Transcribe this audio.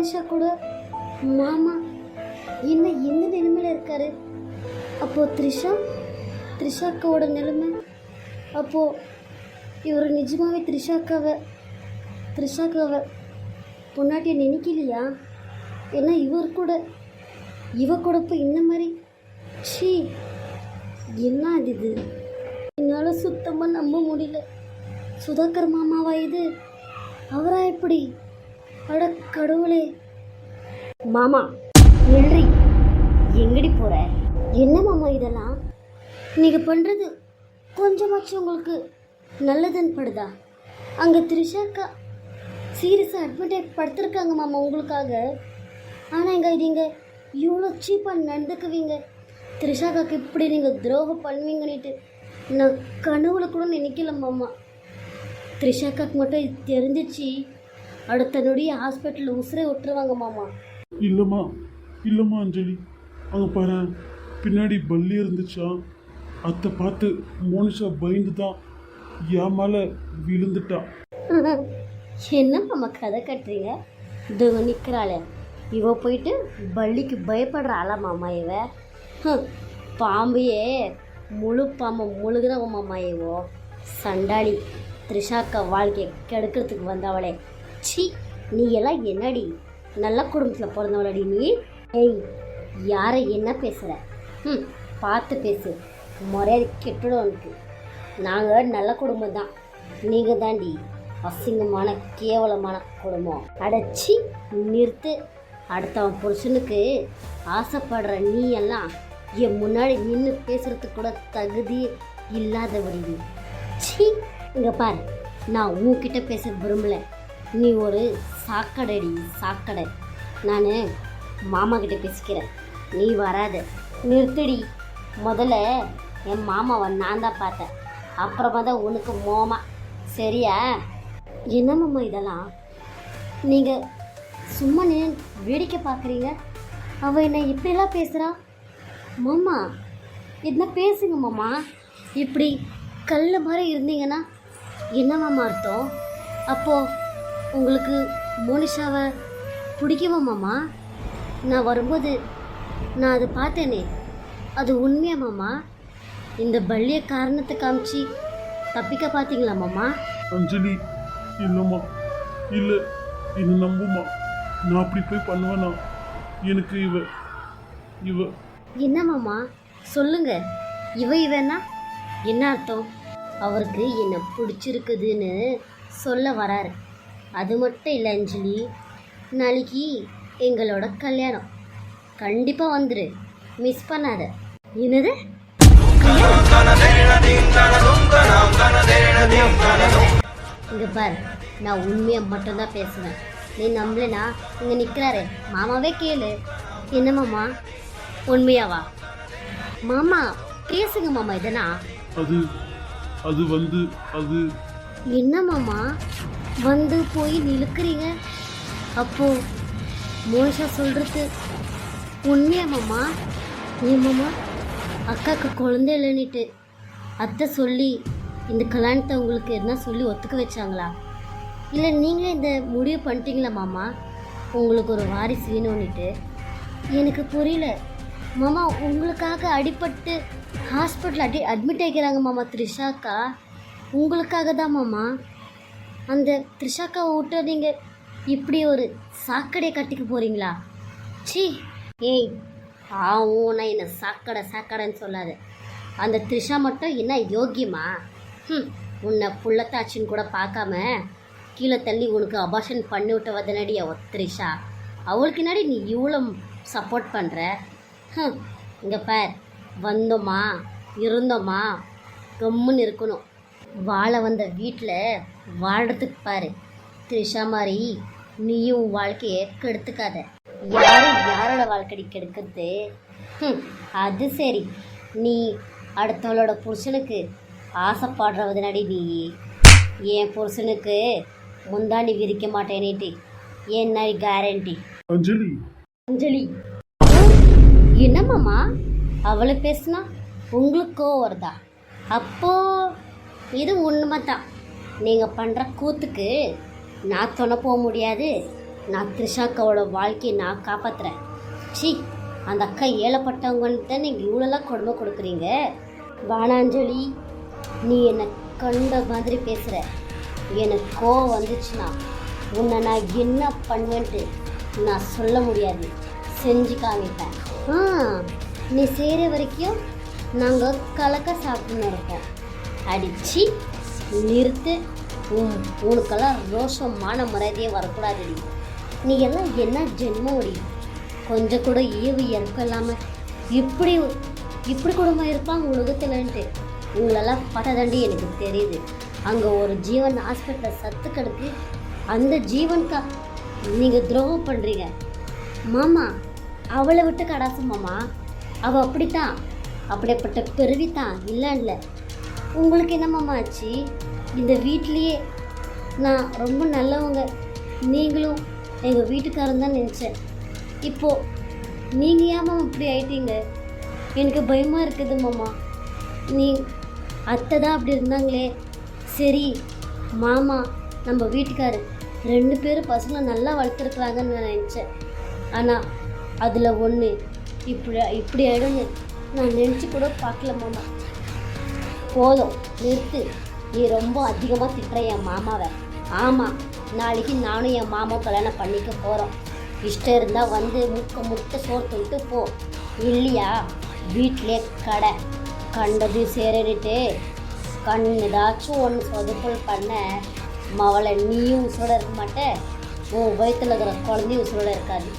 மோனிஷா கூட மாமா என்ன எந்த நிலைமையில இருக்காரு? அப்போ த்ரிஷாக்காவோட நிலைமை, அப்போ இவர் நிஜமாவே த்ரிஷாக்காவை பொன்னாட்டியை நினைக்கலையா? ஏன்னா இவ கூட இப்போ இந்த மாதிரி ஷீ என்ன இது? என்னால் சுத்தமாக நம்ப முடியல. சுதாகர் மாமாவா இது? அவரா எப்படி? அட கடவுளே! மாமா நன்றி, எங்கடி போற? என்ன மாமா இதெல்லாம் நீங்கள் பண்ணுறது கொஞ்சமாச்சும் உங்களுக்கு நல்லதுன்னு படுதா? அங்கே த்ரிஷாக்கா சீரியஸாக அட்மிட் படுத்திருக்காங்க மாமா உங்களுக்காக. ஆனால் நீங்கள் இவ்வளோ சீப்பாக நடந்துக்குவீங்க, த்ரிஷாக்காக்கு இப்படி நீங்கள் துரோகம் பண்ணுவீங்கன்னுட்டு நான் கனவுல கூட நினைக்கல மாமா. த்ரிஷாக்காக்கு மட்டும் இது தெரிஞ்சிச்சு, அடுத்த நொடியே ஹாஸ்பிட்டலில் உசுரே விட்டுருவாங்க மாமா. இல்லைம்மா அஞ்சலி, அங்கே பாரு, பின்னாடி பல்லி இருந்துச்சா, அதை பார்த்து மோனிஷா பயந்து தான் என் மேலே விழுந்துட்டா. என்ன மாமா கதை கட்டுறீங்க? இதோ நிற்கிறாளே இவ போயிட்டு பள்ளிக்கு பயப்படுற ஆளா மாமா இவ? பாம்பையே முழு பாம்பை முழுகிறவ மாமா இவோ. சண்டாளி த்ரிஷாக்கா வாழ்க்கையை கெடுக்கிறதுக்கு வந்தவளே. சி, நீ எல்லாம் என்னடி நல்ல குடும்பத்தில் பிறந்தவளடி நீ? ஏய், யாரை என்ன பேசுகிற? பார்த்து பேசு, முறையாக கெட்டுடும் உனக்கு. நாங்கள் நல்ல குடும்பம் தான், நீங்கள் தாண்டி அசிங்கமான கேவலமான குடும்பம். அடைச்சி நிறுத்து. அடுத்தவன் புருஷனுக்கு ஆசைப்படுற நீ எல்லாம் என் முன்னாடி நின்று பேசுகிறதுக்கு கூட தகுதி இல்லாதபடி நீ. சி, இங்கே பாரு, நான் உன்கிட்ட பேச விரும்பலை. நீ ஒரு சாக்கடை. நான் மாமா கிட்ட பேசிக்கிறேன், நீ வராத. நிறுத்தடி. முதல்ல என் மாமாவை நான் தான் பார்த்தேன், அப்புறமா தான் உனக்கு மோமா, சரியா? என்ன மாமா இதெல்லாம்? நீங்கள் சும்மா வேடிக்கை பார்க்குறீங்க. அவள் என்ன இப்படிலாம் பேசுகிறா? மாமா என்ன பேசுங்க மாமா. இப்படி கல் மாதிரி இருந்தீங்கன்னா என்ன மாமா அர்த்தம்? அப்போது உங்களுக்கு மோனிஷாவை பிடிக்குமா மாமா? நான் வரும்போது நான் அதை பார்த்தேனே, அது உண்மையா மாமா? இந்த பள்ளிய காரணத்தை காமிச்சு தப்பிக்க பார்த்தீங்களா மாமா? அஞ்சலி, இல்லைம்மா, இல்லை, என்னை நம்புமா, நான் அப்படி போய் பண்ணுவேனா? எனக்கு இவ என்ன மாமா சொல்லுங்க. இவன்னா என்ன அர்த்தம்? அவருக்கு என்ன பிடிச்சிருக்குதுன்னு சொல்ல வராரு. அது மட்டும் இல்லை அஞ்சலி, நாளைக்கு எங்களோட கல்யாணம், கண்டிப்பாக வந்துடு, மிஸ் பண்ணாத. என்னது? இங்கே பாரு, நான் உண்மையாக மட்டும்தான் பேசுவேன். நீ நம்பலனா இங்கே நிற்கிறாரு மாமாவே கேளு. என்ன மாமா, உண்மையாவா? மாமா பேசுங்க மாமா. இதனா அது வந்து அது என்ன மாமா வந்து போய் நிலுக்கிறீங்க? அப்போ மோனிஷா சொல்கிறது உண்மையா மாமா? ஏன் மாமா, அக்காவுக்கு குழந்தை இல்லைன்னுட்டு அத்தை சொல்லி இந்த கல்யாணத்தை உங்களுக்கு என்ன சொல்லி ஒத்துக்க வச்சாங்களா? இல்லை நீங்களே இந்த முடிவு பண்ணிட்டீங்களா மாமா உங்களுக்கு ஒரு வாரிசு வேணும்னுட்டு? எனக்கு புரியல மாமா. உங்களுக்காக அடிபட்டு ஹாஸ்பிட்டல் அட்மிட் ஆகிக்கிறாங்க மாமா த்ரிஷாக்கா. உங்களுக்காக தான் மாமா. அந்த த்ரிஷாக்காவை விட்டு நீங்கள் இப்படி ஒரு சாக்கடையை கட்டிக்க போகிறீங்களா? சி, ஏய் நான் என்ன சாக்கடைன்னு சொல்லாது. அந்த த்ரிஷா மட்டும் என்ன யோக்கியமா? உன்னை புள்ளத்தாச்சின்னு கூட பார்க்காம கீழே தள்ளி உனக்கு அபார்ஷன் பண்ணி விட்ட வதனடி அவள் த்ரிஷா. அவளுக்கு என்னாடி நீ இவ்வளோ சப்போர்ட் பண்ணுற? இங்கே பார், வந்தோமா இருந்தோமா கம்முன்னு இருக்கணும். வாழ வந்த வீட்டில் வாழ்கிறதுக்கு பாரு. த்ரிஷா மாதிரி நீயும் வாழ்க்கையை கெடுத்துக்காத. யாரோட வாழ்க்கை கெடுக்கிறது? அது சரி, நீ அடுத்தவளோட புருஷனுக்கு ஆசைப்படுறதுனாடி நீ என் புருஷனுக்கு முந்தாண்டி விரிக்க மாட்டேன்னுட்டு என்ன கேரண்டி? அஞ்சலி என்ன மாமா அவளை பேசுனா உங்களுக்கோ வருதா? அப்போ இது உண்மை தான். நீங்கள் பண்ணுற கூத்துக்கு நான் துணை போக முடியாது, நான் த்ரிஷாக்காவோட வாழ்க்கையை நான் காப்பாற்றுறேன். சி, அந்த அக்கா ஏழப்பட்டவங்கன்ட்டு நீங்கள் இவ்வளோலாம் கொடுமை கொடுக்குறீங்க. வானாஞ்சலி, நீ என்னை கண்ட மாதிரி பேசுகிற. எனக்கு கோவம் வந்துச்சுன்னா உன்னை நான் என்ன பண்ணுவேன்ட்டு நான் சொல்ல முடியாது, செஞ்சு காமிப்பேன். நீ செய்கிற வரைக்கும் நாங்கள் கலக்க சாப்பிட்டுன்னு இருப்போம். அடிச்சு நிறுத்து. உனக்கெல்லாம் ரோஷமான மரியாதையே வரக்கூடாதுடி. நீ எல்லாம் என்ன ஜென்மோடி, கொஞ்சம் கூட ஈவு இறக்கம் இல்லாமல் இப்படி குடும்பம் இருப்பாங்க உலகத்தில்ன்ட்டு உங்களெல்லாம் பட்டதாண்டி எனக்கு தெரியுது. அங்கே ஒரு ஜீவன் ஹாஸ்பிட்டலில் சத்து கிடக்கு, அந்த ஜீவனுக்கா நீங்கள் துரோகம் பண்ணுறீங்க. மாமா, அவளை விட்டு கடாசு மாமா, அவள் அப்படித்தான், அப்படிப்பட்ட பெருவித்தான். இல்லை உங்களுக்கு என்ன மாமா ஆச்சு? இந்த வீட்லேயே நான் ரொம்ப நல்லவங்க, நீங்களும் எங்கள் வீட்டுக்காரன் தான் நினச்சேன். இப்போது நீங்கள் ஏன் மாமா இப்படி ஆயிட்டீங்க? எனக்கு பயமாக இருக்குது மாமா. நீ அத்தை தான் அப்படி இருந்தாங்களே, சரி மாமா நம்ம வீட்டுக்காரு 2 பேரும் பசங்களை நல்லா வளர்த்துருக்குறாங்கன்னு நான் நினச்சேன். ஆனால் அதில் ஒன்று இப்படி ஆகிடும்னு நான் நினச்சி கூட பார்க்கல மாமா. போதும், நிறுத்து. நீ ரொம்ப அதிகமாக திட்டுற என் மாமாவை. ஆமாம், நாளைக்கு நானும் என் மாமாவும் கல்யாணம் பண்ணிக்க போகிறோம். இஷ்டம் இருந்தால் வந்து முட்டை சோறு தொட்டு போ, இல்லையா வீட்டிலே கடை. கண்டது சேரிட்டு ஏதாச்சும் ஒன்று சொதுப்பல் பண்ண மவளை நீயும் உசுரோட இருக்க மாட்டே, உன் வயிற்றுல இருக்கிற குழந்தையும் உசுரோட இருக்காது.